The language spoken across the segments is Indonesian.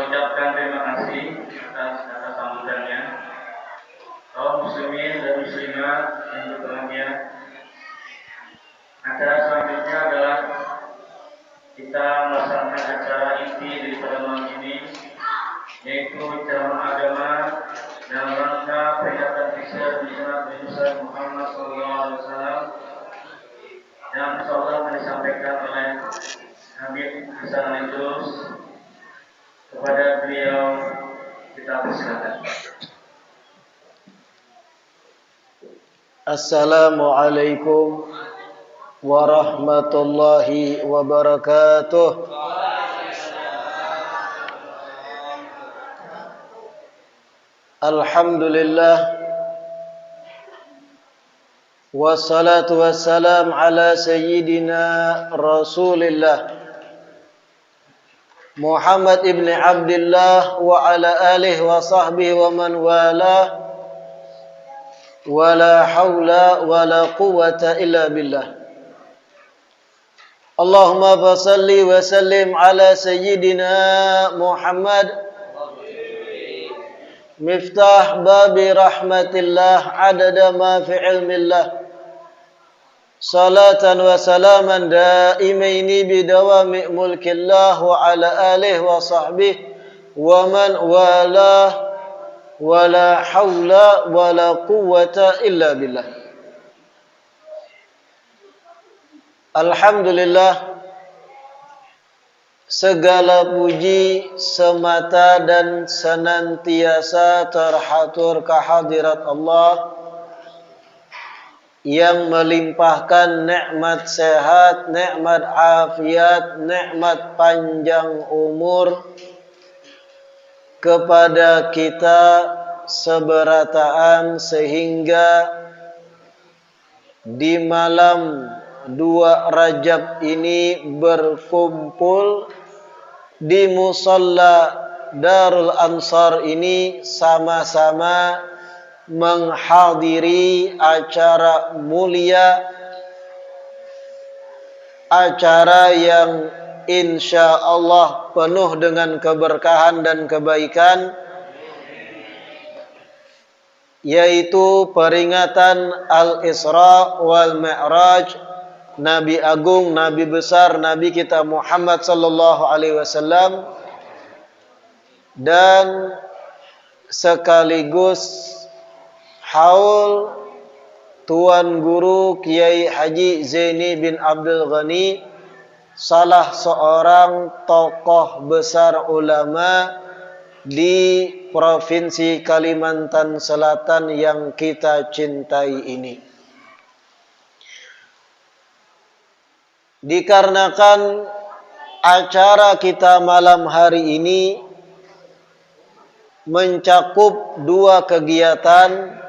mengucapkan terima kasih atas kata sambutannya. Kaum muslimin dan muslimat yang berbahagia. Acara selanjutnya adalah kita melaksanakan acara inti daripada malam ini, yaitu ceramah agama dalam rangka peringatan Isra Mi'raj Nabi Muhammad SAW yang insyaallah akan disampaikan oleh Habib Hasan Idrus. Kepada beliau kita persilakan. Assalamualaikum warahmatullahi wabarakatuh. Alhamdulillah wassalatu wassalam ala sayyidina Rasulillah Muhammad ibn Abdullah wa ala alihi wa sahbihi wa man wala wa la hawla wa la quwwata illa billah. Allahumma fasalli wa sallim ala sayyidina Muhammad miftah babi rahmatillah adada ma fi ilmillah salatan wa salaman daimaini bidawami mulkillah wa ala alihi wa sahbihi wa man wala wa la hawla wa la quwwata illa billah. Alhamdulillah, segala puji semata dan senantiasa terhatur kehadirat Allah yang melimpahkan nikmat sehat, nikmat afiat, nikmat panjang umur kepada kita seberataan sehingga di malam 2 Rajab ini berkumpul di musalla Darul Ansar ini sama-sama menghadiri acara mulia, acara yang insya Allah penuh dengan keberkahan dan kebaikan, yaitu peringatan Al-Isra wal Mi'raj Nabi Agung, Nabi besar, Nabi kita Muhammad sallallahu alaihi wasallam, dan sekaligus haul Tuan Guru Kiai Haji Zaini bin Abdul Ghani, salah seorang tokoh besar ulama di Provinsi Kalimantan Selatan yang kita cintai ini. Dikarenakan acara kita malam hari ini mencakup 2 kegiatan,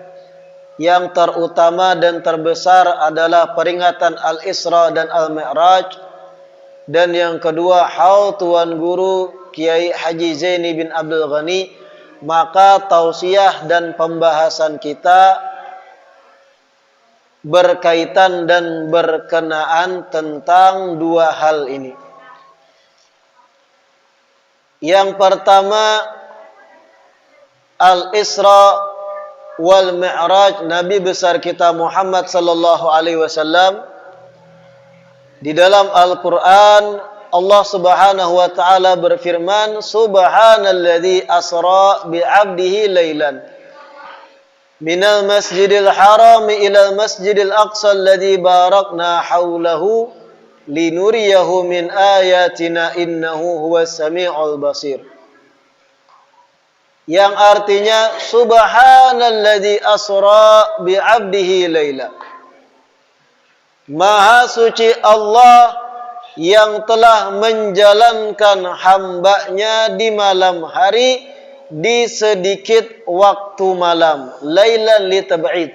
yang terutama dan terbesar adalah peringatan Al-Isra dan Al-Mi'raj, dan yang kedua haul Tuan Guru Kiai Haji Zaini bin Abdul Ghani, maka tausiah dan pembahasan kita berkaitan dan berkenaan tentang 2 hal ini. Yang pertama, Al-Isra wal Mi'raj Nabi besar kita Muhammad sallallahu alaihi wasallam. Di dalam Al-Qur'an Allah Subhanahu wa taala berfirman, Subhanalladzi asra bi'abdihi lailan minal masjidil haram ilal masjidil aqsa alladzi barakna haulahu linuriyahu min ayatina innahu huwas samiul basir. Yang artinya Subhanalladzi asra bi'abdihi laila. Maha suci Allah yang telah menjalankan hambanya di malam hari di sedikit waktu malam. Lailan li tab'id.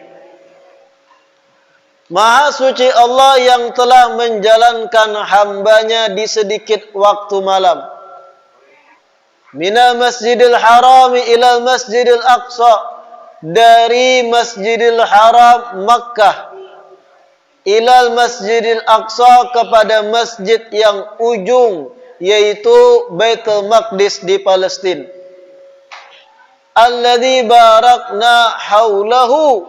Maha suci Allah yang telah menjalankan hambanya di sedikit waktu malam. Minal masjidil harami ilal masjidil aqsa, dari masjidil haram Makkah ilal masjidil aqsa, kepada masjid yang ujung yaitu Baitul Maqdis di Palestina. Alladzi barakna haulahu,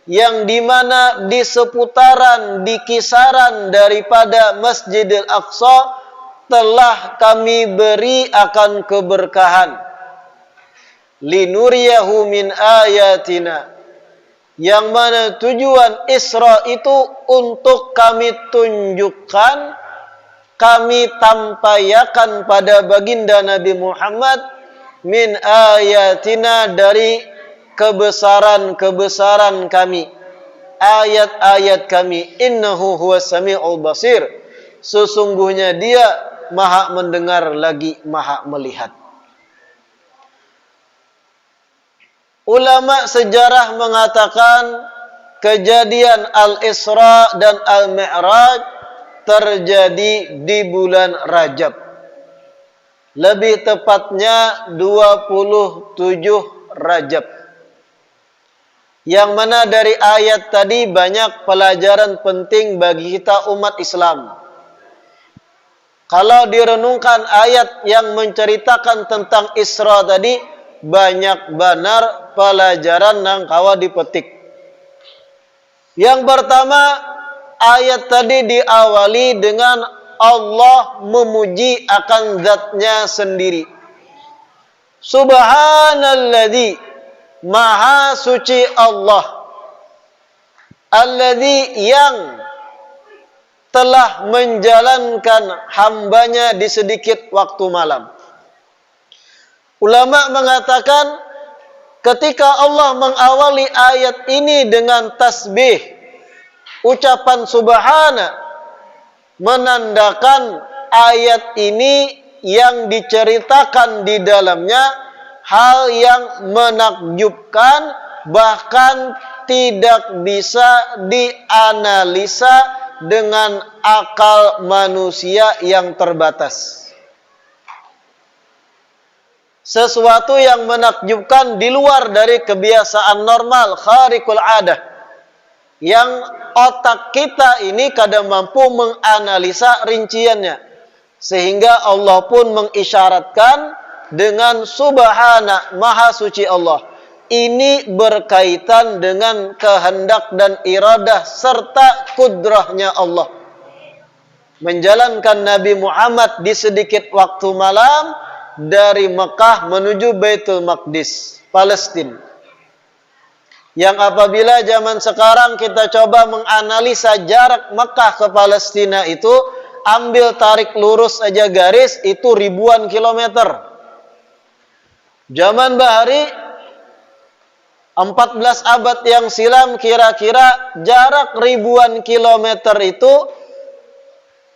yang dimana di seputaran, di kisaran daripada Masjidil Aqsa telah kami beri akan keberkahan. Linuriyahu min ayatina, yang mana tujuan Isra itu untuk kami tunjukkan, kami tampaikan pada baginda Nabi Muhammad min ayatina, dari kebesaran-kebesaran kami, ayat-ayat kami. Innahu huwas sami'ul basir, sesungguhnya dia maha mendengar lagi maha melihat. Ulama sejarah mengatakan kejadian Al-Isra dan Al-Mi'raj terjadi di bulan Rajab. Lebih tepatnya 27 Rajab. Yang mana dari ayat tadi banyak pelajaran penting bagi kita umat Islam. Kalau direnungkan ayat yang menceritakan tentang Isra tadi, banyak benar pelajaran yang kawa dipetik. Yang pertama, ayat tadi diawali dengan Allah memuji akan zatnya sendiri. Subhanalladzi, maha suci Allah. Alladzi, yang telah menjalankan hambanya di sedikit waktu malam. Ulama mengatakan ketika Allah mengawali ayat ini dengan tasbih, ucapan subhana, menandakan ayat ini yang diceritakan di dalamnya hal yang menakjubkan, bahkan tidak bisa dianalisa dengan akal manusia yang terbatas. Sesuatu yang menakjubkan di luar dari kebiasaan normal, khariqul adah, yang otak kita ini kadang mampu menganalisa rinciannya. Sehingga Allah pun mengisyaratkan dengan subhana, maha suci Allah. Ini berkaitan dengan kehendak dan iradah serta kudrahnya Allah. Menjalankan Nabi Muhammad di sedikit waktu malam dari Mekah menuju Baitul Maqdis, Palestina. Yang apabila zaman sekarang kita coba menganalisa jarak Mekah ke Palestina itu, ambil tarik lurus aja garis, itu ribuan kilometer. Zaman bahari 14 abad yang silam, kira-kira jarak ribuan kilometer itu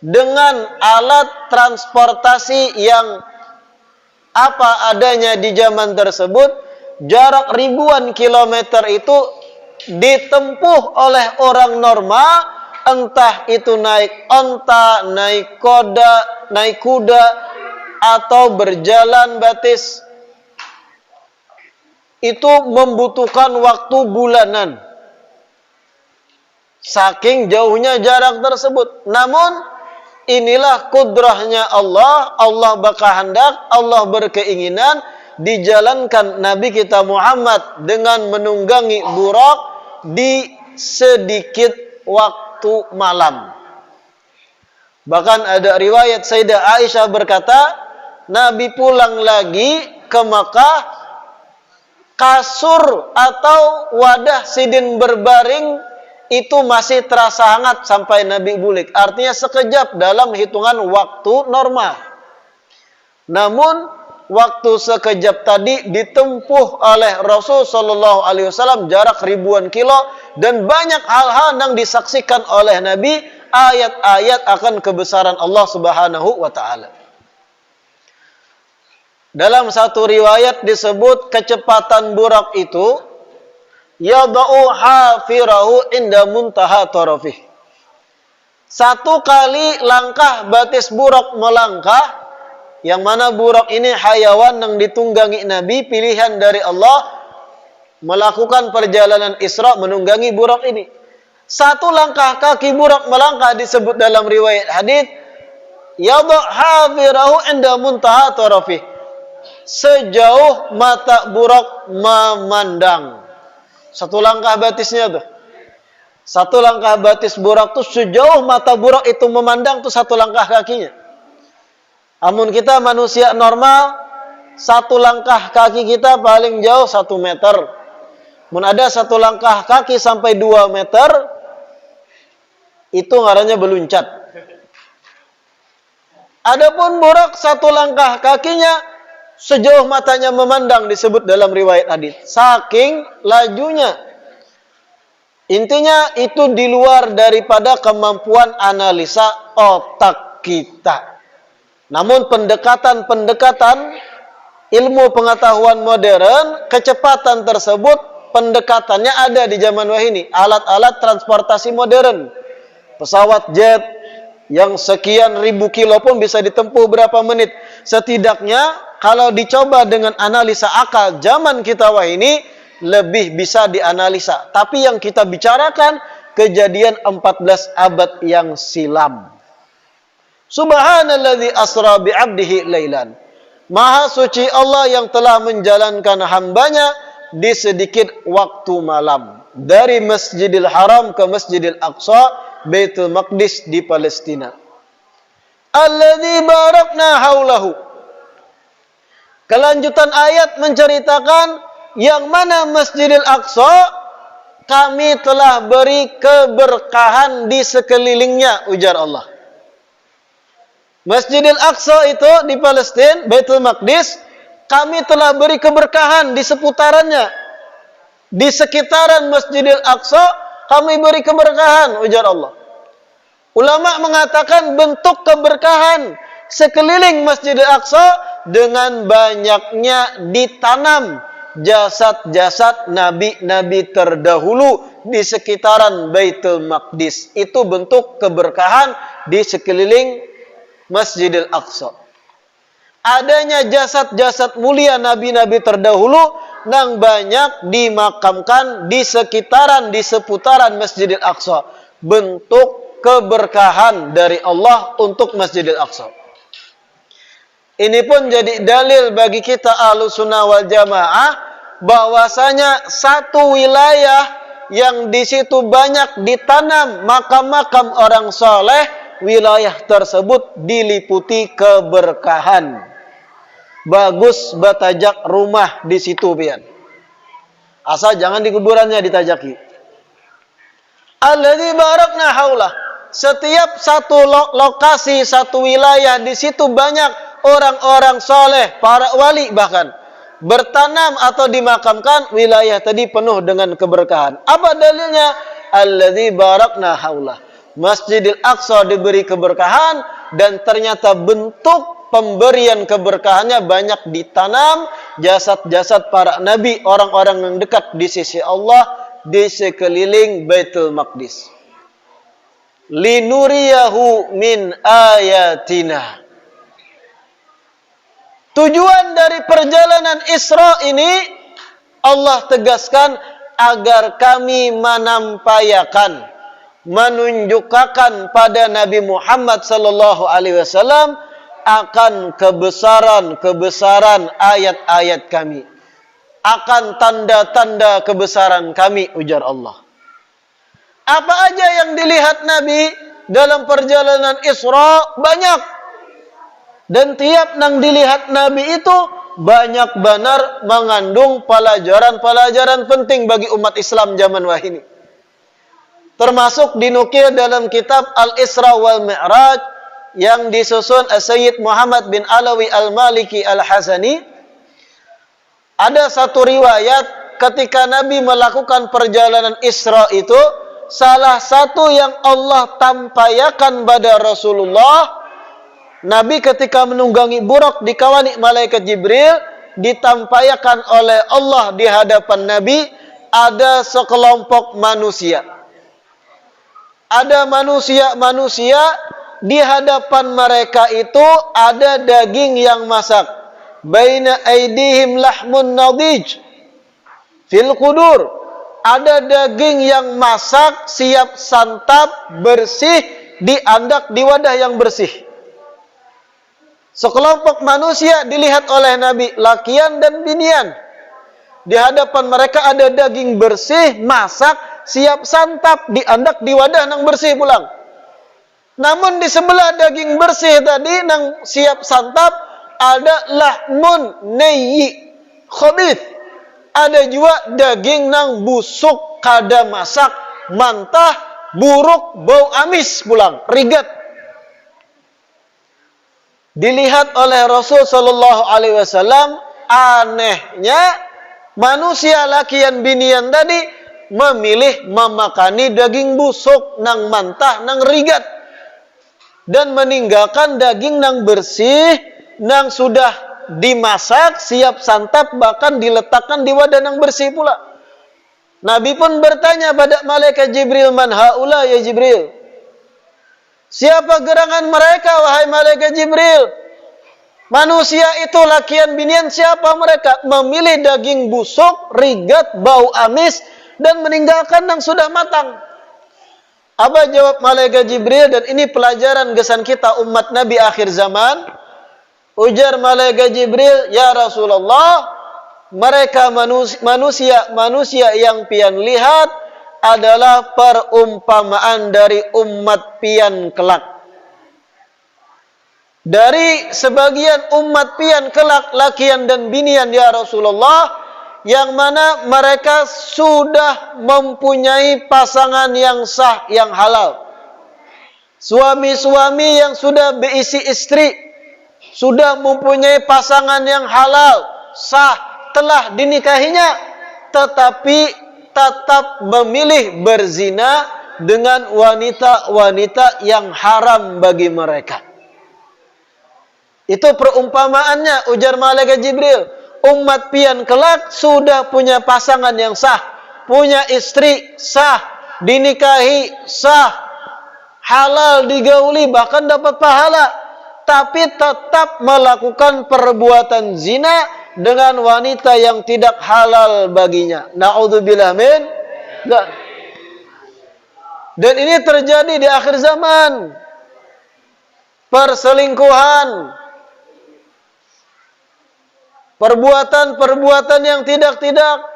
dengan alat transportasi yang apa adanya di zaman tersebut, jarak ribuan kilometer itu ditempuh oleh orang normal, entah itu naik onta, naik kuda, atau berjalan batis. Itu membutuhkan waktu bulanan. Saking jauhnya jarak tersebut. Namun inilah kudrahnya Allah. Allah berkehendak, Allah berkeinginan, dijalankan Nabi kita Muhammad dengan menunggangi burak di sedikit waktu malam. Bahkan ada riwayat Sayyidah Aisyah berkata, Nabi pulang lagi ke Makkah, kasur atau wadah sidin berbaring itu masih terasa hangat sampai Nabi bulik. Artinya sekejap dalam hitungan waktu normal. Namun waktu sekejap tadi ditempuh oleh Rasul sallallahu alaihi wasallam jarak ribuan kilo, dan banyak hal-hal yang disaksikan oleh Nabi, ayat-ayat akan kebesaran Allah Subhanahu wa taala. Dalam satu riwayat disebut kecepatan burak itu yada'u hafirahu inda muntaha tarafih. Satu kali langkah batis burak melangkah, yang mana burak ini hayawan yang ditunggangi Nabi, pilihan dari Allah, melakukan perjalanan Isra menunggangi burak ini. Satu langkah kaki burak melangkah disebut dalam riwayat hadits yadha hafirahu inda muntaha tarafih. Sejauh mata burak memandang. Satu langkah batisnya tuh. Satu langkah batis burak tuh sejauh mata burak itu memandang tuh satu langkah kakinya. Amun kita manusia normal, satu langkah kaki kita paling jauh 1 meter. Mun ada satu langkah kaki sampai 2 meter, itu ngarannya beluncat. Adapun burak satu langkah kakinya sejauh matanya memandang disebut dalam riwayat hadis. Saking lajunya. Intinya itu di luar daripada kemampuan analisa otak kita. Namun pendekatan-pendekatan ilmu pengetahuan modern, kecepatan tersebut pendekatannya ada di zaman wahini. Alat-alat transportasi modern. Pesawat jet yang sekian ribu kilo pun bisa ditempuh berapa menit. Setidaknya kalau dicoba dengan analisa akal zaman kita wahini, lebih bisa dianalisa. Tapi yang kita bicarakan kejadian 14 abad yang silam. Subhanalladzi asra bi'abdihi lailan. Maha suci Allah yang telah menjalankan hambanya di sedikit waktu malam. Dari Masjidil Haram ke Masjidil Aqsa, Baitul Maqdis di Palestina. Alladzi barakna haulahu. Kelanjutan ayat menceritakan yang mana Masjidil Aqsa kami telah beri keberkahan di sekelilingnya, ujar Allah. Masjidil Aqsa itu di Palestina, Baitul Maqdis, kami telah beri keberkahan di seputarannya. Di sekitaran Masjidil Aqsa, kami beri keberkahan, ujar Allah. Ulama mengatakan bentuk keberkahan sekeliling Masjidil Aqsa dengan banyaknya ditanam jasad-jasad nabi-nabi terdahulu di sekitaran Baitul Maqdis. Itu bentuk keberkahan di sekeliling Masjidil Aqsa. Adanya jasad-jasad mulia nabi-nabi terdahulu yang banyak dimakamkan di sekitaran, di seputaran Masjidil Aqsa. Bentuk keberkahan dari Allah untuk Masjidil Aqsa. Ini pun jadi dalil bagi kita Ahlussunnah wal Jamaah bahwasanya satu wilayah yang di situ banyak ditanam makam-makam orang soleh, wilayah tersebut diliputi keberkahan. Bagus batajak rumah di situ pian. Asal jangan di kuburannya ditajaki. Alladzi barakna haulah. Setiap satu lokasi, satu wilayah di situ banyak orang-orang soleh, para wali bahkan bertanam atau dimakamkan, wilayah tadi penuh dengan keberkahan. Apa dalilnya? Alladzi barakna haulah. Masjidil Aqsa diberi keberkahan dan ternyata bentuk pemberian keberkahannya banyak ditanam jasad-jasad para nabi, orang-orang yang dekat di sisi Allah di sekeliling Baitul Maqdis. Linuriyahu min ayatina. Tujuan dari perjalanan Isra ini Allah tegaskan agar kami menampayakan, menunjukkan pada Nabi Muhammad sallallahu alaihi wasallam akan kebesaran-kebesaran ayat-ayat kami, akan tanda-tanda kebesaran kami, ujar Allah. Apa aja yang dilihat Nabi dalam perjalanan Isra? Banyak. Dan tiap yang dilihat Nabi itu banyak benar mengandung pelajaran-pelajaran penting bagi umat Islam zaman wahini. Termasuk dinukil dalam kitab Al-Isra wal Mi'raj yang disusun Sayyid Muhammad bin Alawi Al-Maliki Al-Hasani. Ada satu riwayat ketika Nabi melakukan perjalanan Isra itu, salah satu yang Allah tampayakan pada Rasulullah, Nabi ketika menunggangi burak dikawani malaikat Jibril, ditampayakan oleh Allah di hadapan Nabi ada sekelompok manusia. Ada manusia-manusia di hadapan mereka itu ada daging yang masak. Baina aidihim lahmun nadij fil qudur. Ada daging yang masak, siap santap, bersih, diandak di wadah yang bersih. Sekelompok manusia dilihat oleh Nabi, lakian dan binian. Di hadapan mereka ada daging bersih, masak, siap santap, diandak di wadah nang bersih pulang. Namun di sebelah daging bersih tadi nang siap santap ada lahmun nayyi khabith. Ada juga daging nang busuk, kada masak, mantah, buruk, bau amis pulang, rigat. Dilihat oleh Rasul sallallahu alaihi wasallam, anehnya manusia lakian binian tadi memilih memakani daging busuk, nang mantah, nang rigat, dan meninggalkan daging nang bersih, nang sudah dimasak, siap santap, bahkan diletakkan di wadah nang bersih pula. Nabi pun bertanya pada malaikat Jibril, man haula ya Jibril? Siapa gerangan mereka wahai malaikat Jibril? Manusia itu lakian binian, siapa mereka? Memilih daging busuk, rigat, bau amis, dan meninggalkan yang sudah matang. Apa jawab malaikat Jibril? Dan ini pelajaran gesan kita umat Nabi akhir zaman. Ujar malaikat Jibril, ya Rasulullah, mereka manusia yang pian lihat adalah perumpamaan dari umat pian kelak. Dari sebagian umat pian kelak, lakian dan binian ya Rasulullah, yang mana mereka sudah mempunyai pasangan yang sah, yang halal. Suami-suami yang sudah berisi istri, sudah mempunyai pasangan yang halal, sah, telah dinikahinya, tetapi tetap memilih berzina dengan wanita-wanita yang haram bagi mereka. Itu perumpamaannya, ujar malaikat Jibril. Umat pian kelak sudah punya pasangan yang sah, punya istri sah, dinikahi sah, halal digauli, bahkan dapat pahala, tapi tetap melakukan perbuatan zina dengan wanita yang tidak halal baginya. Na'udzubillah min. Dan ini terjadi di akhir zaman. Perselingkuhan, perbuatan-perbuatan yang tidak-tidak.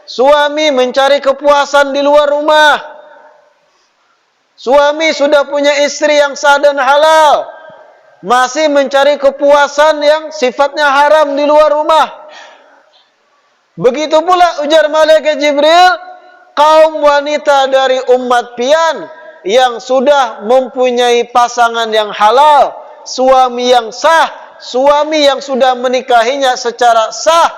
Suami mencari kepuasan di luar rumah. Suami sudah punya istri yang sah dan halal, masih mencari kepuasan yang sifatnya haram di luar rumah. Begitu pula ujar malaikat Jibril, kaum wanita dari umat pian yang sudah mempunyai pasangan yang halal, suami yang sah, suami yang sudah menikahinya secara sah,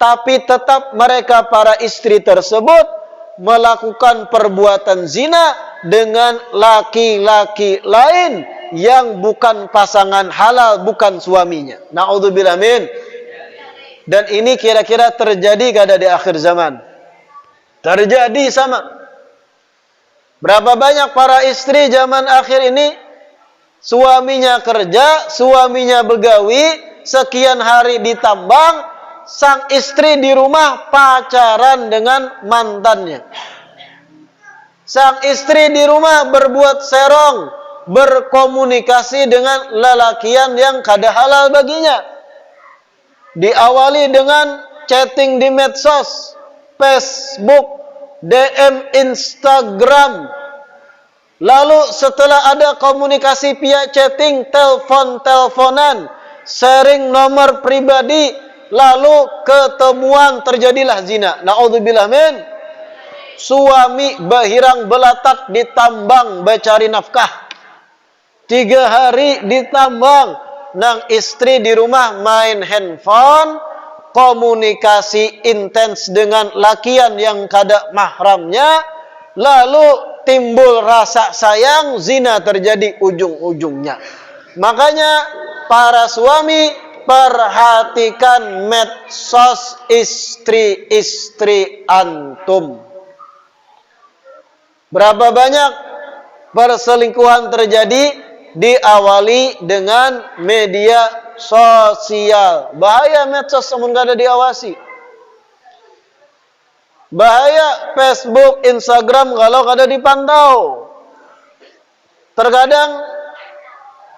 tapi tetap mereka para istri tersebut melakukan perbuatan zina dengan laki-laki lain yang bukan pasangan halal, bukan suaminya. Na'udzubillah min. Dan ini kira-kira terjadi kada di akhir zaman? Terjadi sama. Berapa banyak para istri zaman akhir ini, suaminya kerja, suaminya begawi, sekian hari ditambang, sang istri di rumah pacaran dengan mantannya. Sang istri di rumah berbuat serong, berkomunikasi dengan lelakian yang kada halal baginya. Diawali dengan chatting di medsos, Facebook, DM Instagram. Lalu setelah ada komunikasi via chatting, telepon-teleponan, sharing nomor pribadi, lalu ketemuan, terjadilah zina. Na'udzubillah min. Suami berhirang belatak ditambang becari nafkah. 3 hari ditambang, nang istri di rumah main handphone, komunikasi intens dengan lakian yang kada mahramnya, lalu timbul rasa sayang, zina terjadi ujung-ujungnya. Makanya para suami, perhatikan medsos istri-istri antum. Berapa banyak perselingkuhan terjadi diawali dengan media sosial. Bahaya medsos namun kada diawasi. Bahaya Facebook, Instagram kalau kada dipantau. Terkadang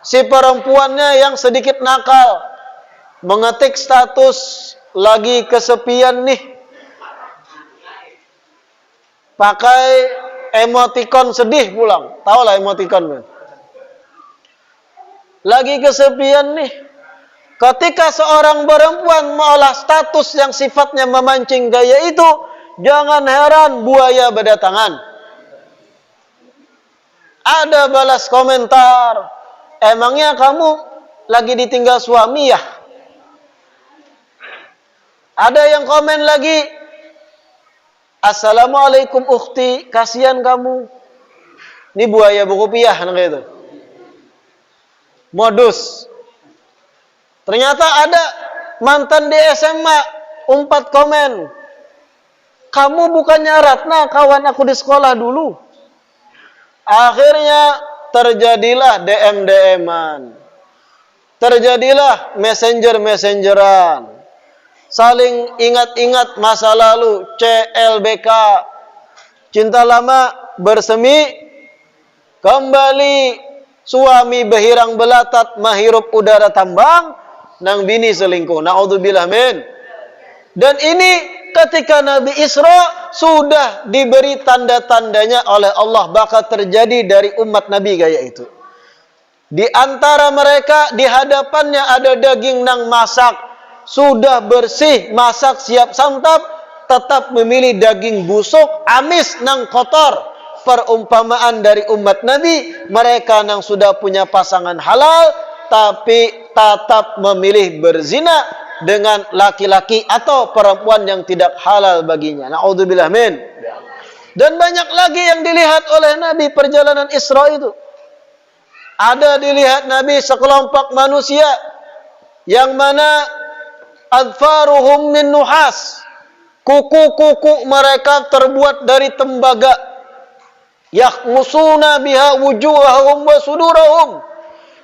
Si perempuannya yang sedikit nakal mengetik status lagi kesepian nih, pakai emoticon sedih pulang. Tahu lah emoticon kan? Lagi kesepian nih. Ketika seorang perempuan mengolah status yang sifatnya memancing gaya itu, jangan heran buaya berdatangan. Ada balas komentar, emangnya kamu lagi ditinggal suami ya? Ada yang komen lagi, Assalamualaikum ukhti, kasihan kamu. Ini buaya buku piah gitu. Modus. Ternyata ada mantan di SMA umpat komen, kamu bukannya Ratna, kawan aku di sekolah dulu. Akhirnya terjadilah DM-DM-an. Terjadilah messenger-messengeran. Saling ingat-ingat masa lalu, CLBK. Cinta lama bersemi kembali, suami behirang belatat menghirup udara tambang, nang bini selingkuh. Naudzubillah min. Dan ini ketika Nabi Isra sudah diberi tanda-tandanya oleh Allah bakal terjadi dari umat Nabi gaya itu. Di antara mereka di hadapannya ada daging nang masak, sudah bersih, masak siap santap, tetap memilih daging busuk, amis nang kotor. Perumpamaan dari umat Nabi, mereka nang sudah punya pasangan halal tapi tetap memilih berzina dengan laki-laki atau perempuan yang tidak halal baginya. Naudzubillah min. Dan banyak lagi yang dilihat oleh Nabi perjalanan Isra itu. Ada dilihat Nabi sekelompok manusia yang mana adfaruhum min nuhas. Kuku-kuku mereka terbuat dari tembaga. Yakhmusuna biha wujuhahum wa sudurahum.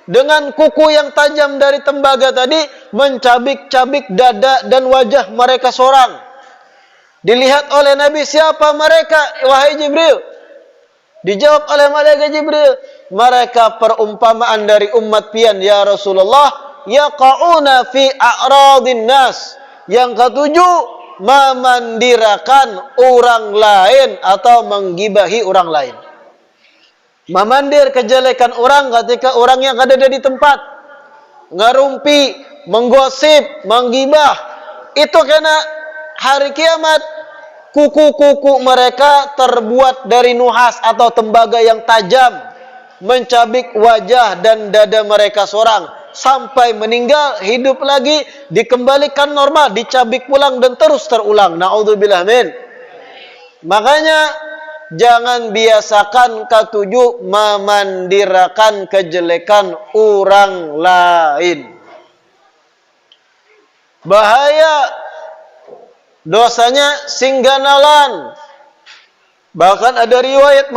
Dengan kuku yang tajam dari tembaga tadi mencabik-cabik dada dan wajah mereka seorang. Dilihat oleh Nabi, siapa mereka wahai Jibril? Dijawab oleh malaikat Jibril, mereka perumpamaan dari umat pian ya Rasulullah, yaqauna fi a'radin nas. Yang ketujuh, memandirakan orang lain atau menggibahi orang lain. Memandir kejelekan orang ketika orang yang ada di tempat. Ngerumpi, menggosip, menggibah. Itu karena hari kiamat kuku-kuku mereka terbuat dari nuhas atau tembaga yang tajam, mencabik wajah dan dada mereka seorang. Sampai meninggal, hidup lagi, dikembalikan normal, dicabik pulang dan terus terulang. Naudzubillah min. Makanya jangan biasakan ketujuh memandirakan kejelekan orang lain. Bahaya dosanya singganalan. Bahkan ada riwayat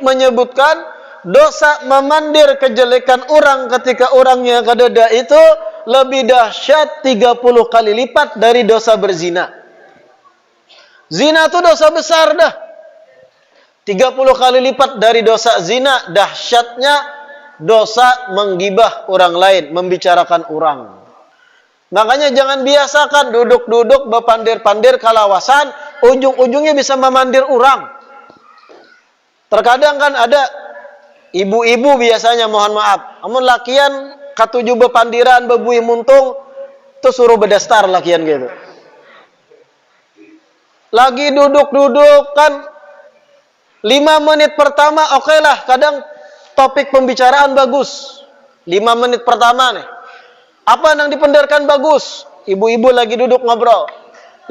menyebutkan dosa memandir kejelekan orang ketika orangnya kededa itu lebih dahsyat 30 kali lipat dari dosa berzina. Zina itu dosa besar dah. 30 kali lipat dari dosa zina, dahsyatnya dosa menggibah orang lain, membicarakan orang. Makanya jangan biasakan duduk-duduk berpandir-pandir kalawasan, ujung-ujungnya bisa memandir orang. Terkadang kan ada ibu-ibu biasanya, mohon maaf, amun lakian katujuh berpandiran, bebuih muntung, itu suruh bedastar lakian gitu. Lagi duduk-duduk kan 5 menit pertama oke lah, kadang topik pembicaraan bagus. 5 menit pertama nih. Apa yang dipendarkan bagus? Ibu-ibu lagi duduk ngobrol.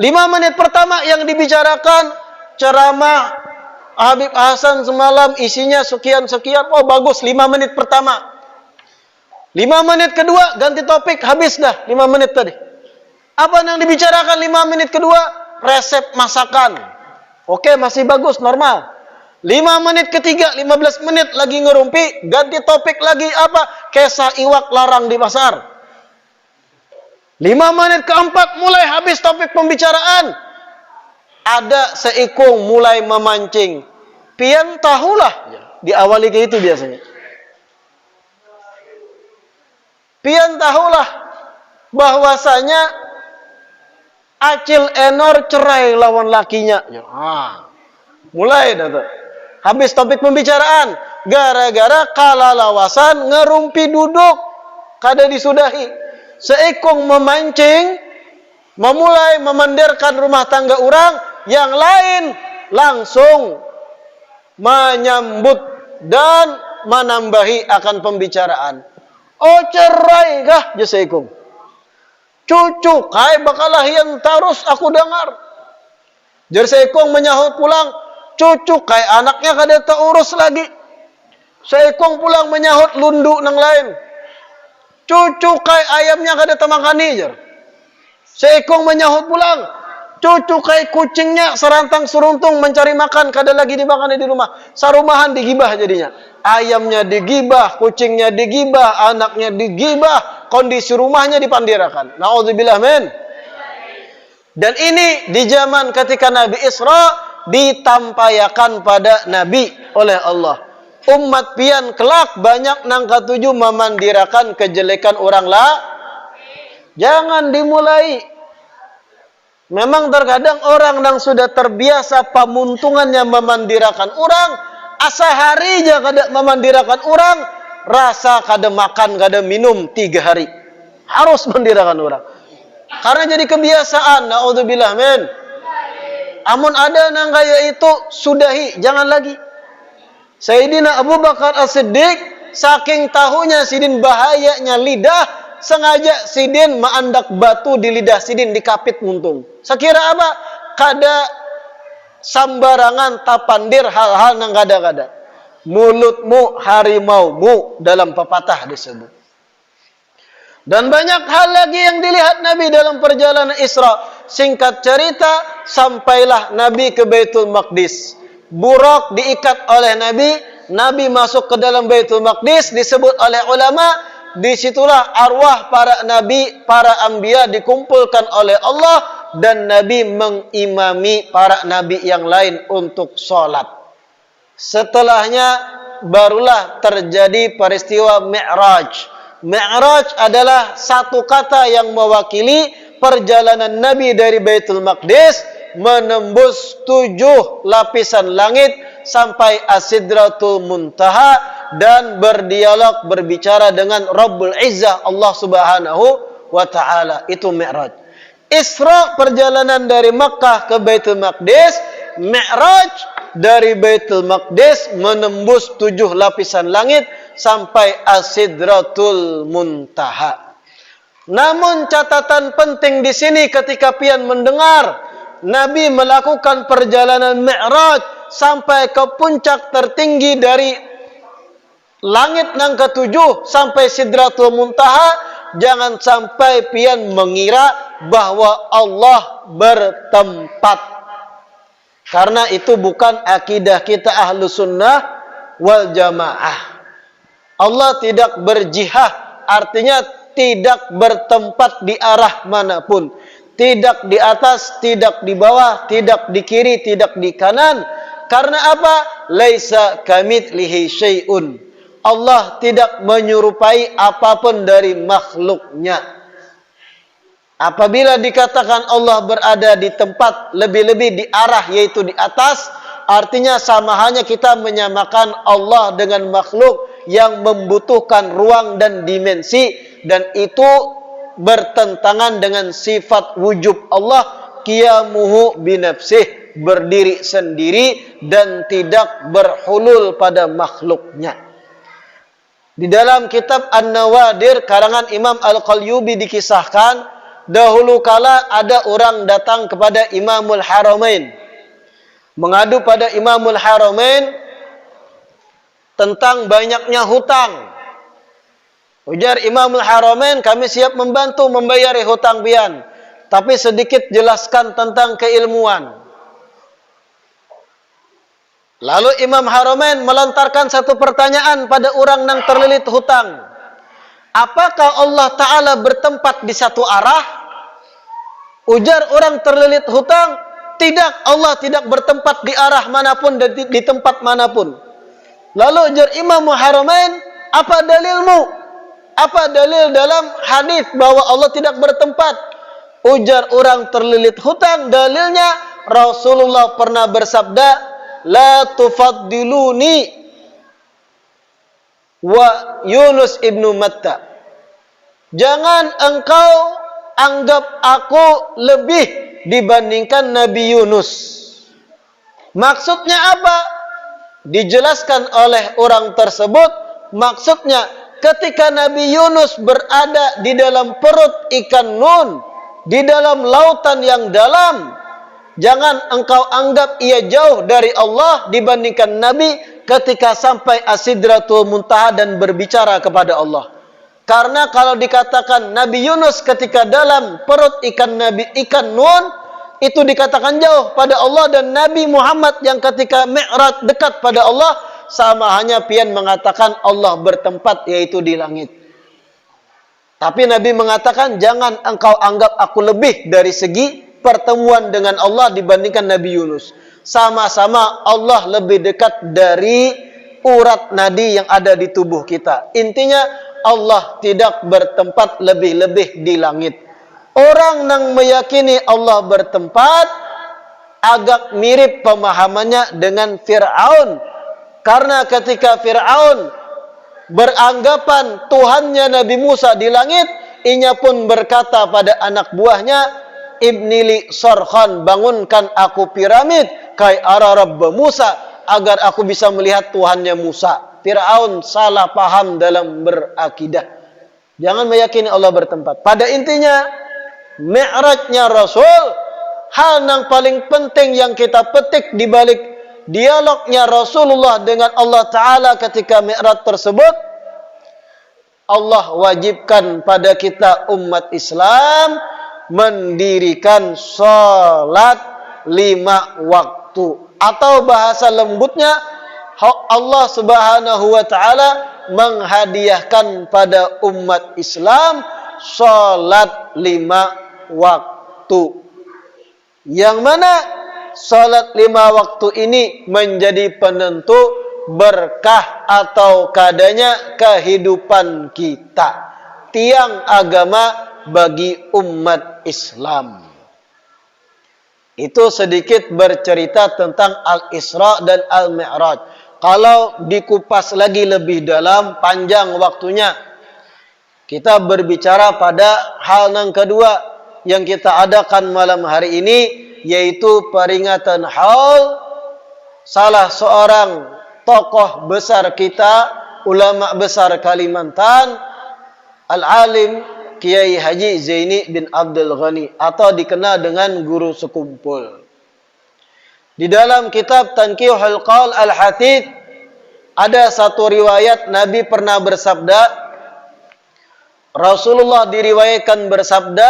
5 menit pertama yang dibicarakan ceramah Habib Hasan semalam isinya sekian-sekian. Oh bagus 5 menit pertama. 5 menit kedua ganti topik, habis dah 5 menit tadi. Apa yang dibicarakan 5 menit kedua? Resep masakan. Oke, masih bagus, normal. 5 menit ketiga, 15 menit lagi ngerumpi, ganti topik lagi apa? Kisah iwak larang di pasar. 5 menit keempat mulai habis topik pembicaraan. Ada seikung mulai memancing. Pian tahulah, diawali ke itu biasanya. pian tahulah bahwasanya Acil Enor cerai lawan lakinya. Mulai dah tu. Habis topik pembicaraan. Gara-gara kalalawasan ngerumpi duduk. Kada disudahi. Seikung memancing. Memulai memandirkan rumah tangga orang. Yang lain langsung menyambut dan menambahi akan pembicaraan. Oh cerai kah? Seikung. Cucu kai bakalah yang terus aku dengar. Jer Seikung menyahut pulang, cucu kai anaknya kada terurus lagi. Seikung pulang menyahut lundu nang lain. Cucu kai ayamnya kada temakani jer. Seikung menyahut pulang, cucu kai kucingnya serantang seruntung mencari makan kada lagi dimakan di rumah. Sarumahan digibah jadinya. Ayamnya digibah, kucingnya digibah, anaknya digibah, kondisi rumahnya dipandirakan. Na'udzubillah min. Dan ini di zaman ketika Nabi Isra ditampayakan pada Nabi oleh Allah. Umat pian kelak banyak nang katuju memandirakan kejelekan orang lah. Jangan dimulai. Memang terkadang orang yang sudah terbiasa pamuntungannya memandirakan orang, asa hari aja kada memandirakan orang, rasa kada makan, kada minum 3 hari. Harus mandirakan orang. Karena jadi kebiasaan. Na'udzubillah min. Amun ada nang kaya itu, sudahi, jangan lagi. Sayyidina Abu Bakar As-Siddiq, saking tahunya sidin bahayanya lidah, sengaja sidin maandak batu di lidah sidin dikapit muntung. Sekira apa? Kada sambarangan tapandir hal-hal nang kada-kada. Mulutmu harimaumu dalam pepatah disebut. Dan banyak hal lagi yang dilihat Nabi dalam perjalanan Isra. Singkat cerita, sampailah Nabi ke Baitul Maqdis. Burak diikat oleh Nabi, Nabi masuk ke dalam Baitul Maqdis, disebut oleh ulama, disitulah arwah para nabi, para anbiya dikumpulkan oleh Allah, dan Nabi mengimami para nabi yang lain untuk sholat. Setelahnya barulah terjadi peristiwa Mi'raj. Mi'raj adalah satu kata yang mewakili perjalanan Nabi dari Baitul Maqdis menembus 7 lapisan langit sampai As-Sidratul Muntaha dan berdialog berbicara dengan Rabbul Izzah Allah Subhanahu wa taala. Itu Mi'raj. Isra perjalanan dari Makkah ke Baitul Maqdis, Mi'raj dari Baitul Maqdis menembus 7 lapisan langit sampai As-Sidratul Muntaha. Namun catatan penting di sini ketika pian mendengar Nabi melakukan perjalanan Mi'raj sampai ke puncak tertinggi dari langit yang ke-7 sampai Sidratul Muntaha, jangan sampai pian mengira bahwa Allah bertempat. Karena itu bukan akidah kita Ahlus Sunnah wal Jamaah. Allah tidak berjihad, artinya tidak bertempat di arah manapun. Tidak di atas, tidak di bawah, tidak di kiri, tidak di kanan. Karena apa? Laisa kamitslihi syai'un. Allah tidak menyerupai apapun dari makhluknya. Apabila dikatakan Allah berada di tempat lebih-lebih di arah, yaitu di atas, artinya sama hanya kita menyamakan Allah dengan makhluk yang membutuhkan ruang dan dimensi, dan itu bertentangan dengan sifat wujub Allah, qiyamuhu binafsih, berdiri sendiri dan tidak berhulul pada makhluknya. Di dalam kitab An-Nawadir karangan Imam Al-Qalyubi dikisahkan, dahulu kala ada orang datang kepada Imamul Haramain, mengadu pada Imamul Haramain tentang banyaknya hutang. Ujar Imamul Haramain, kami siap membantu membayari hutang pian, tapi sedikit jelaskan tentang keilmuan. Lalu Imam Haramain melontarkan satu pertanyaan pada orang yang terlilit hutang. Apakah Allah Ta'ala bertempat di satu arah? Ujar orang terlilit hutang, tidak, Allah tidak bertempat di arah manapun dan di tempat manapun. Lalu ujar Imam Haramain, apa dalilmu? Apa dalil dalam hadis bahwa Allah tidak bertempat? Ujar orang terlilit hutang, dalilnya Rasulullah pernah bersabda, la tufaddiluni wa Yunus ibnu Matta. Jangan engkau anggap aku lebih dibandingkan Nabi Yunus. Maksudnya apa? Dijelaskan oleh orang tersebut, maksudnya ketika Nabi Yunus berada di dalam perut ikan Nun, di dalam lautan yang dalam, jangan engkau anggap ia jauh dari Allah dibandingkan Nabi ketika sampai As-Sidratul Muntaha dan berbicara kepada Allah. Karena kalau dikatakan Nabi Yunus ketika dalam perut ikan Nun, itu dikatakan jauh pada Allah, dan Nabi Muhammad yang ketika Mi'raj dekat pada Allah, sama hanya pian mengatakan Allah bertempat, yaitu di langit. Tapi Nabi mengatakan, jangan engkau anggap aku lebih dari segi pertemuan dengan Allah dibandingkan Nabi Yunus. Sama-sama Allah lebih dekat dari urat nadi yang ada di tubuh kita. Intinya Allah tidak bertempat lebih-lebih di langit. Orang yang meyakini Allah bertempat agak mirip pemahamannya dengan Fir'aun. Karena ketika Fir'aun beranggapan Tuhannya Nabi Musa di langit, inya pun berkata pada anak buahnya, Ibnili sorkhan, bangunkan aku piramid, kai ara Rabb Musa, agar aku bisa melihat Tuhannya Musa. Fir'aun salah paham dalam berakidah. Jangan meyakini Allah bertempat. Pada intinya, Mi'rajnya Rasul, hal yang paling penting yang kita petik di balik dialognya Rasulullah dengan Allah Ta'ala ketika Mi'raj tersebut, Allah wajibkan pada kita umat Islam mendirikan sholat 5 waktu. Atau bahasa lembutnya, Allah Subhanahu wa Ta'ala menghadiahkan pada umat Islam sholat 5 waktu. Yang mana sholat 5 waktu ini menjadi penentu berkah atau kadanya kehidupan kita, tiang agama bagi umat Islam. Itu sedikit bercerita tentang Al-Isra dan Al-Mi'raj. Kalau dikupas lagi lebih dalam, panjang waktunya. Kita berbicara pada hal yang kedua yang kita adakan malam hari ini, yaitu peringatan haul salah seorang tokoh besar kita, ulama besar Kalimantan, Al-Alim Kiai Haji Zaini bin Abdul Ghani, atau dikenal dengan Guru Sekumpul. Di dalam kitab Tanqihul Qaul Al-Hatid ada satu riwayat Nabi pernah bersabda, Rasulullah diriwayatkan bersabda,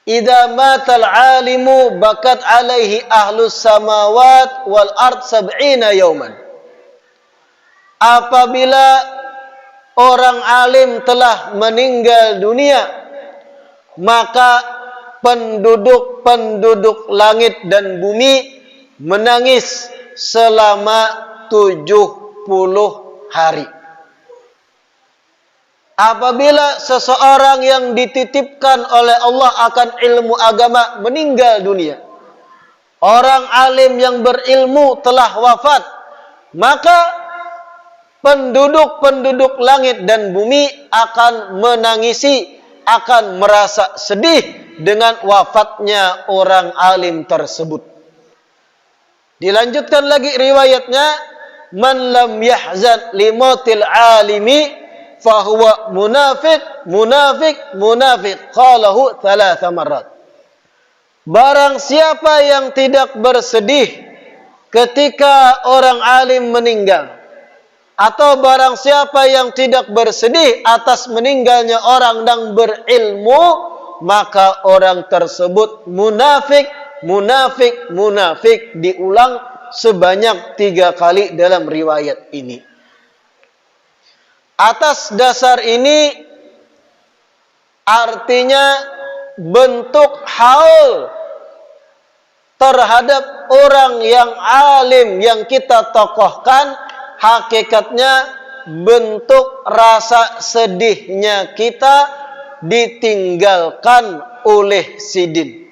idza matal alimu bakat alaihi ahlus samawat wal ard 70 yauman. Apabila orang alim telah meninggal dunia, maka penduduk langit dan bumi menangis selama 70 hari. Apabila seseorang yang dititipkan oleh Allah akan ilmu agama meninggal dunia, orang alim yang berilmu telah wafat, maka penduduk langit dan bumi akan menangisi, akan merasa sedih dengan wafatnya orang alim tersebut. Dilanjutkan lagi riwayatnya, man lam yahzan limatil alimi fahuwa munafik qalahu 3 marrat. Barang siapa yang tidak bersedih ketika orang alim meninggal, atau barang siapa yang tidak bersedih atas meninggalnya orang yang berilmu, maka orang tersebut munafik. Diulang sebanyak 3 kali dalam riwayat ini. Atas dasar ini, artinya bentuk haul terhadap orang yang alim yang kita tokohkan, hakikatnya bentuk rasa sedihnya kita ditinggalkan oleh sidin.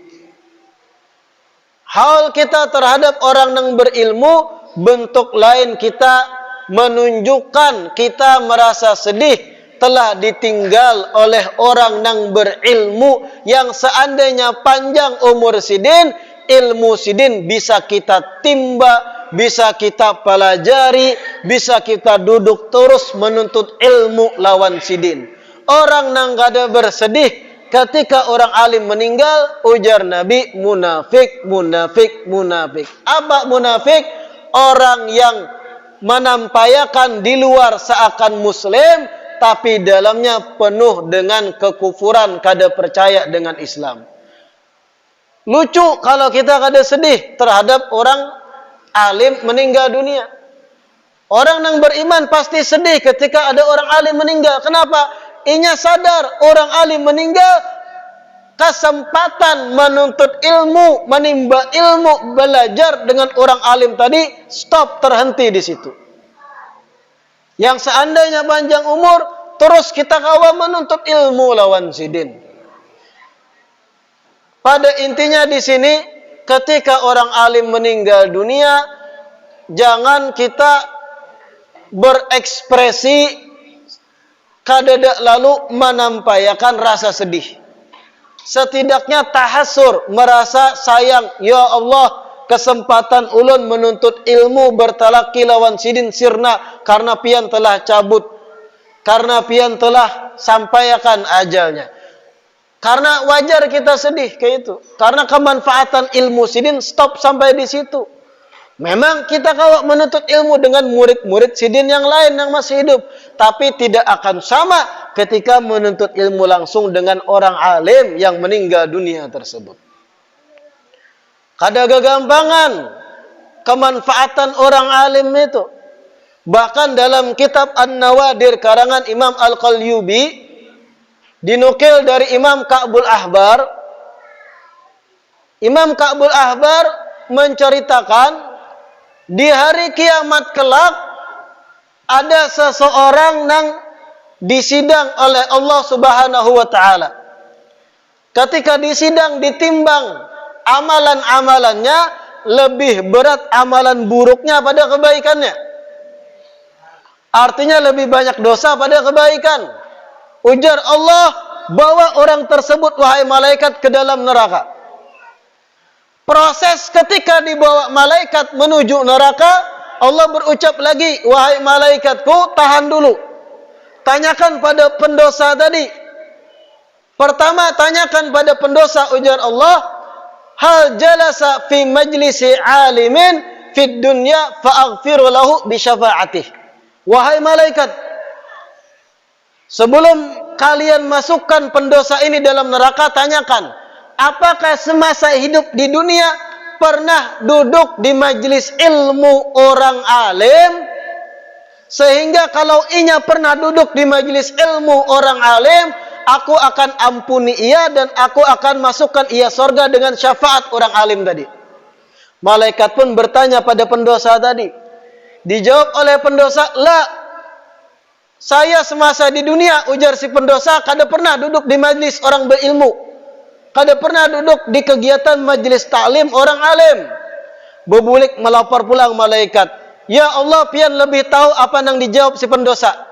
Hal kita terhadap orang yang berilmu, bentuk lain kita menunjukkan kita merasa sedih telah ditinggal oleh orang yang berilmu, yang seandainya panjang umur sidin, ilmu sidin bisa kita timba, bisa kita pelajari, bisa kita duduk terus menuntut ilmu lawan sidin. Orang yang kada bersedih ketika orang alim meninggal, ujar Nabi, munafik, munafik, munafik. Apa munafik? Orang yang menampayakan di luar seakan muslim, tapi dalamnya penuh dengan kekufuran, kada percaya dengan Islam. Lucu kalau kita kada sedih terhadap orang alim meninggal dunia. Orang yang beriman pasti sedih ketika ada orang alim meninggal. Kenapa? Inya sadar orang alim meninggal, kesempatan menuntut ilmu, menimba ilmu, belajar dengan orang alim tadi stop, terhenti di situ. Yang seandainya panjang umur, terus kita kawa menuntut ilmu lawan sidin. Pada intinya di sini, ketika orang alim meninggal dunia, jangan kita berekspresi kadada lalu menampakkan rasa sedih. Setidaknya tahasur, merasa sayang, ya Allah, kesempatan ulun menuntut ilmu bertalaki lawan sidin sirna karena pian telah cabut, karena pian telah sampaikan ajalnya. Karena wajar kita sedih kayak itu. Karena kemanfaatan ilmu sidin stop sampai di situ. Memang kita kalau menuntut ilmu dengan murid-murid sidin yang lain yang masih hidup, tapi tidak akan sama ketika menuntut ilmu langsung dengan orang alim yang meninggal dunia tersebut. Kada gagampangan kemanfaatan orang alim itu. Bahkan dalam kitab An-Nawadir karangan Imam Al-Qalyubi, dinukil dari Imam Ka'bul Ahbar. Imam Ka'bul Ahbar menceritakan di hari kiamat kelak ada seseorang yang disidang oleh Allah Subhanahu wa taala. Ketika disidang, ditimbang amalan-amalannya, lebih berat amalan buruknya pada kebaikannya. Artinya lebih banyak dosa pada kebaikan. Ujar Allah, bawa orang tersebut wahai malaikat ke dalam neraka. Proses ketika dibawa malaikat menuju neraka, Allah berucap lagi, wahai malaikatku, tahan dulu. Tanyakan pada pendosa tadi. Pertama, tanyakan pada pendosa, ujar Allah, hal jalasa fi majlisi alimin fid dunya fa'aghfiru lahu bi syafa'atih. Wahai malaikat, sebelum kalian masukkan pendosa ini dalam neraka, tanyakan, apakah semasa hidup di dunia pernah duduk di majelis ilmu orang alim, sehingga kalau inya pernah duduk di majelis ilmu orang alim, aku akan ampuni ia dan aku akan masukkan ia surga dengan syafaat orang alim tadi. Malaikat pun bertanya pada pendosa tadi. Dijawab oleh pendosa, la, saya semasa di dunia, ujar si pendosa, kada pernah duduk di majelis orang berilmu, kada pernah duduk di kegiatan majelis taklim orang alim. Bebulik melapor pulang malaikat, ya Allah, pian lebih tahu apa yang dijawab si pendosa.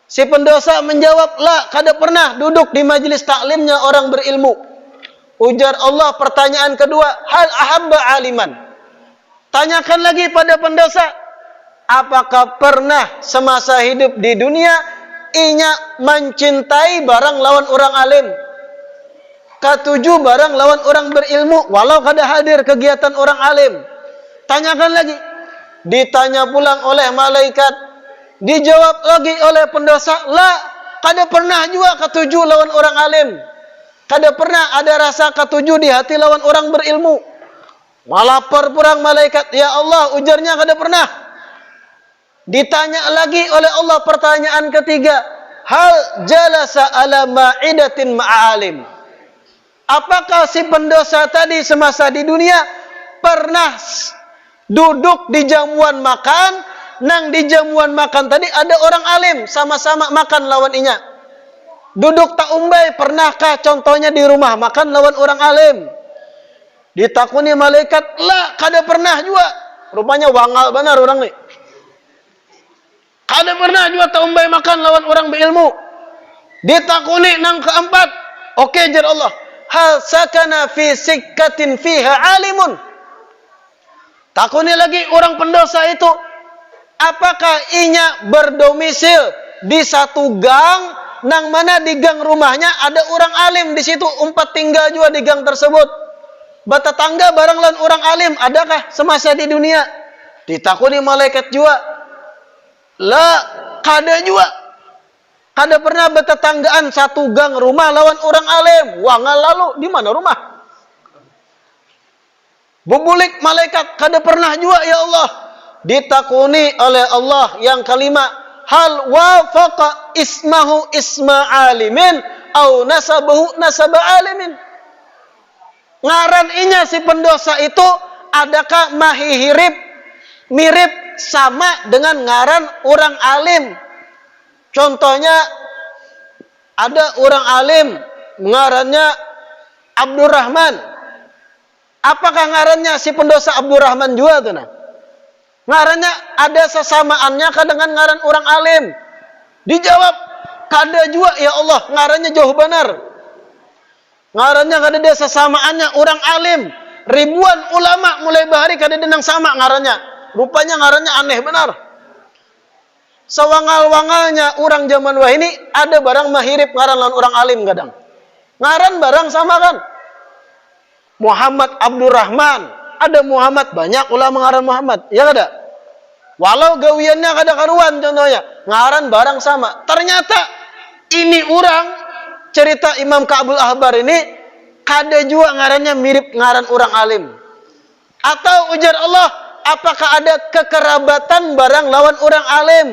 Si pendosa menjawab, la, kada pernah duduk di majelis taklimnya orang berilmu. Ujar Allah pertanyaan kedua, hal ahabba aliman. Tanyakan lagi pada pendosa, apakah pernah semasa hidup di dunia inya mencintai barang lawan orang alim? Ketujuh, barang lawan orang berilmu walau kada hadir kegiatan orang alim. Tanyakan lagi. Ditanya pulang oleh malaikat. Dijawab lagi oleh pendosa, la, kada pernah juga ketujuh lawan orang alim. Kada pernah ada rasa ketujuh di hati lawan orang berilmu. Malapor purang malaikat, ya Allah, ujarnya kada pernah. Ditanya lagi oleh Allah pertanyaan ketiga, hal jalasa ala ma'idatin ma'alim. Apakah si pendosa tadi semasa di dunia pernah duduk di jamuan makan nang di jamuan makan tadi ada orang alim sama-sama makan lawan inya. Duduk tak umbai, pernahkah contohnya di rumah makan lawan orang alim? Ditakuni malaikat, lah kada pernah juga. Rupanya wangal benar orang ni. Kada pernah juga tak umbai makan lawan orang berilmu. Ditakuni nang keempat, oke jar Allah, hal sakana fi sikkatin fiha alimun. Takuni lagi orang pendosa itu, apakah inya berdomisil di satu gang, nang mana di gang rumahnya ada orang alim di situ, umpat tinggal juga di gang tersebut. Batetangga barang lawan orang alim, adakah semasa di dunia? Ditakuni malaikat juga, lah kada juga. Kada pernah bertetanggaan satu gang rumah lawan orang alim. Wangal lalu di mana rumah? Bubulik malaikat, kada pernah juga ya Allah. Ditakuni oleh Allah yang kelima, hal wafaqa ismahu isma alimin au nasabahu nasaba alimin. Ngaran inya si pendosa itu adakah mirip sama dengan ngaran orang alim? Contohnya ada orang alim ngarannya Abdurrahman. Apakah ngarannya si pendosa Abdurrahman juga tuh nah? Ngarannya ada sesamaannya kah dengan ngaran orang alim? Dijawab, kada juga ya Allah, ngarannya jauh benar. Ngarannya kada ada sesamaannya orang alim. Ribuan ulama mulai bahari kada ada nang sama ngarannya. Rupanya ngarannya aneh benar. Sewangal-wangalnya orang zaman wah ini ada barang mahirip ngaran lawan orang alim kadang. Ngaran barang sama kan? Muhammad Abdurrahman, ada Muhammad, banyak ulama ngaran Muhammad, ya kada? Walau gawiannya kada karuan contohnya, ngaran barang sama. Ternyata ini orang cerita Imam Ka'bul Ahbar ini kada juga ngarannya mirip ngaran orang alim. Atau ujar Allah, apakah ada kekerabatan barang lawan orang alim?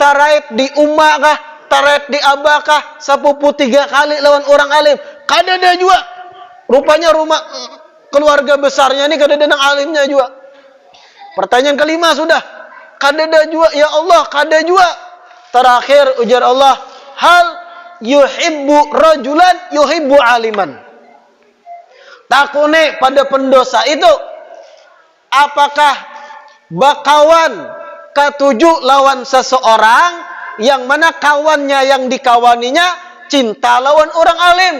Taraib di umma kah? Taraib di abah kah? Sepupu 3 kali lawan orang alim? Kada ada juga. Rupanya rumah keluarga besarnya ini kada ada nang alimnya juga. Pertanyaan kelima sudah. Kada ada juga ya Allah, kada juga. Terakhir ujar Allah, hal yuhibbu rajulan yuhibbu aliman. Takune pada pendosa itu, apakah bakawan ketujuh lawan seseorang yang mana kawannya yang dikawaninya cinta lawan orang alim?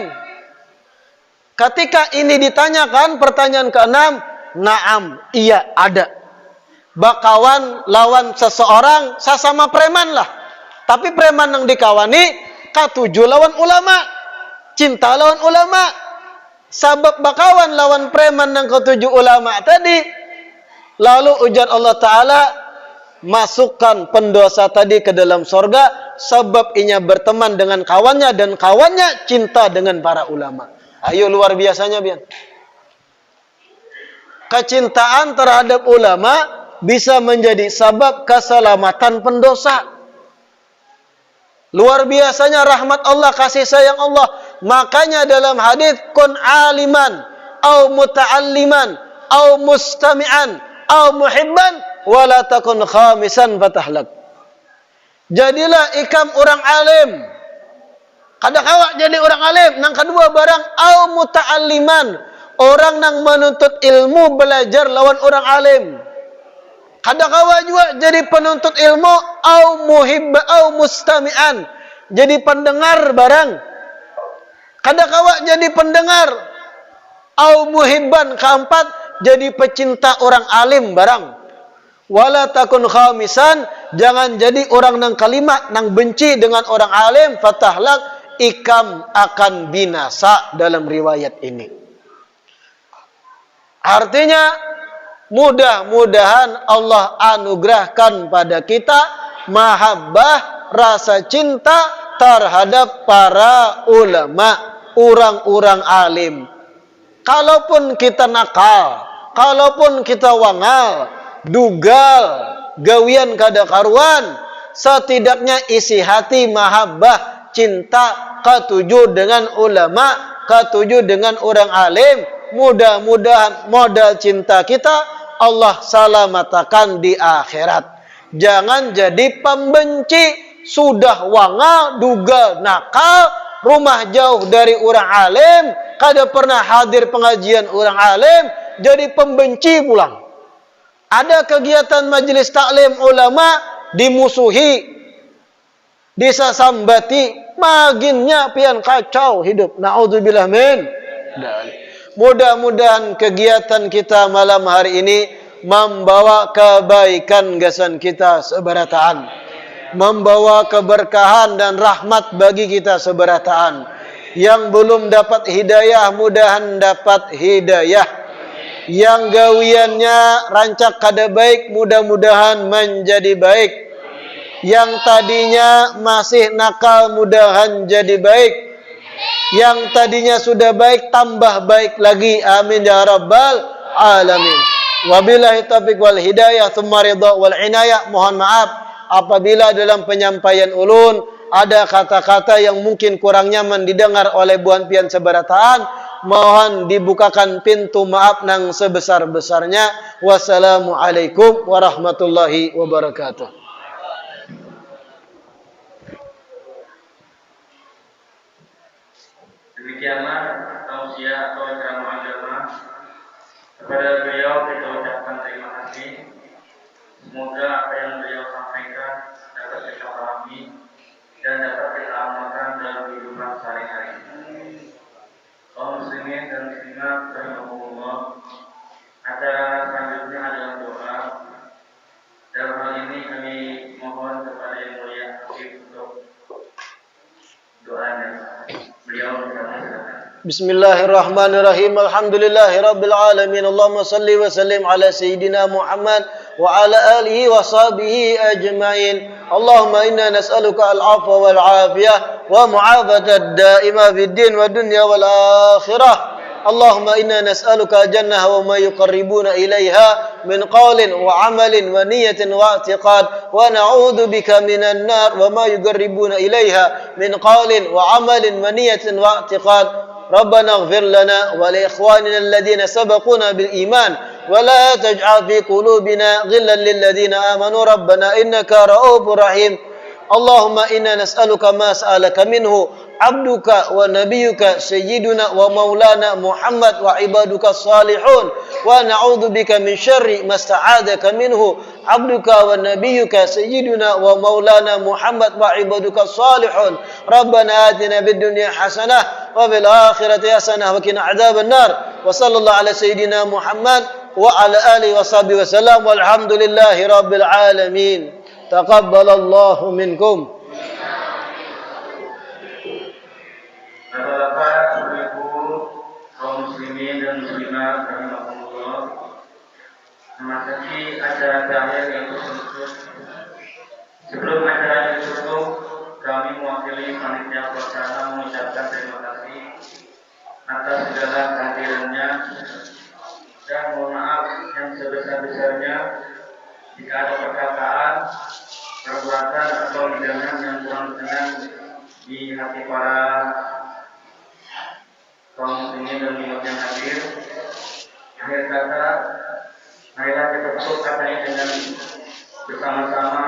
Ketika ini ditanyakan pertanyaan ke-6, naam, iya ada. Bakawan lawan seseorang sesama preman lah. Tapi preman yang dikawani ketujuh lawan ulama. Cinta lawan ulama. Sabab bakawan lawan preman yang ketujuh ulama tadi. Lalu ujar Allah Ta'ala, masukkan pendosa tadi ke dalam sorga. Sebab inya berteman dengan kawannya dan kawannya cinta dengan para ulama. Ayo luar biasanya bian. Kecintaan terhadap ulama bisa menjadi sebab keselamatan pendosa. Luar biasanya rahmat Allah, kasih sayang Allah. Makanya dalam hadis, kun aliman, au muta'alliman, au mustami'an, au muhibban, wala takun khamisan fatahlak. Jadilah ikam orang alim. Kada kawa jadi orang alim. Nang kedua barang au muta'alliman, orang nang menuntut ilmu belajar lawan orang alim. Kada kawa juga jadi penuntut ilmu au muhibba au mustami'an, jadi pendengar barang. Kada kawa jadi pendengar au muhibban, keempat jadi pecinta orang alim barang. Wala takun khamisan, jangan jadi orang nang kelima nang benci dengan orang alim, fatahlak, ikam akan binasa dalam riwayat ini. Artinya mudah-mudahan Allah anugerahkan pada kita mahabbah, rasa cinta terhadap para ulama, orang-orang alim. Kalaupun kita nakal, kalaupun kita wangal, dugal, gawian kada karuan, setidaknya isi hati mahabbah, cinta ketujuh dengan ulama, ketujuh dengan orang alim. Mudah-mudahan modal cinta kita Allah salamatakan di akhirat. Jangan jadi pembenci. Sudah wanga, duga nakal, rumah jauh dari orang alim, kada pernah hadir pengajian orang alim, jadi pembenci pulang. Ada kegiatan majelis taklim ulama, dimusuhi, disasambati, maginnya pian kacau hidup. Na'udzubillah min. Mudah-mudahan kegiatan kita malam hari ini membawa kebaikan gasan kita seberataan, membawa keberkahan dan rahmat bagi kita seberataan. Yang belum dapat hidayah, mudahan dapat hidayah. Yang gawiannya rancak kada baik, mudah-mudahan menjadi baik. Yang tadinya masih nakal, mudahan jadi baik. Yang tadinya sudah baik, tambah baik lagi. Amin ya rabbal alamin. Wabillahi taufiq wal hidayah, tsumma ridha wal inayah. Mohon maaf apabila dalam penyampaian ulun ada kata-kata yang mungkin kurang nyaman didengar oleh buan pian seberataan, mohon dibukakan pintu maaf nang sebesar-besarnya. Wassalamualaikum warahmatullahi wabarakatuh. Demikianlah tausiah atau ceramah agama. Kepada beliau kita ucapkan terima kasih. Semoga apa yang beliau sampaikan dapat kita pahami dan dapat kita amalkan dalam kehidupan sehari-hari. Kaum muslimin dan muslimat rahimakumullah, acara selanjutnya adalah doa. Dalam hal ini kami mohon kepada yang mulia Habib untuk doanya. Beliau silakan. Bismillahirrahmanirrahim. Alhamdulillahirabbil alamin. Allahumma shalli wa sallim ala sayyidina Muhammad wa ala alihi wa sahbihi ajmain. Allahumma inna nas'aluka al-'afwa wal 'afiyah wa mu'afatan da'imah fid din wa dunya wal akhirah. Allahumma inna nas'aluka jannah wa ma yuqarribuna ilaiha min qawlin wa 'amalin wa niyatin wa i'tiqad, wa na'udzu bika minan nar wa ma yuqarribuna ilaiha min qawlin wa 'amalin wa niyatin wa i'tiqad. ربنا اغفر لنا ولإخواننا الذين سبقونا بالإيمان ولا تجعل في قلوبنا غلا للذين آمنوا ربنا إنك رؤوف رحيم. اللهم إنا نسألك ما سألك منه عبدك ونبيك سيدنا ومولانا محمد وعبادك الصالحون, ونعوذ بك من شر ما استعاذك منه عبدك ونبيك سيدنا ومولانا محمد وعبادك الصالحون. ربنا آتنا في الدنيا حسنة وفي الآخرة حسنة وقنا عذاب النار. وصلى الله على سيدنا محمد وعلى آله وصحبه وسلم والحمد لله رب العالمين. تقبل الله منكم. Bapak-bapak, ibu-ibu, kaum muslimin dan muslimat rahimakumullah, memasuki acara terakhir yaitu penutup. Sebelum acara ditutup, kami mewakili panitia pelaksana mengucapkan terima kasih atas segala kehadirannya dan mohon maaf yang sebesar-besarnya jika ada perkataan, perbuatan atau hidangan yang kurang berkenan di hati para kaum muslimin dan umat yang hadir. Akhir kata, marilah kita tutup katanya dengan bersama-sama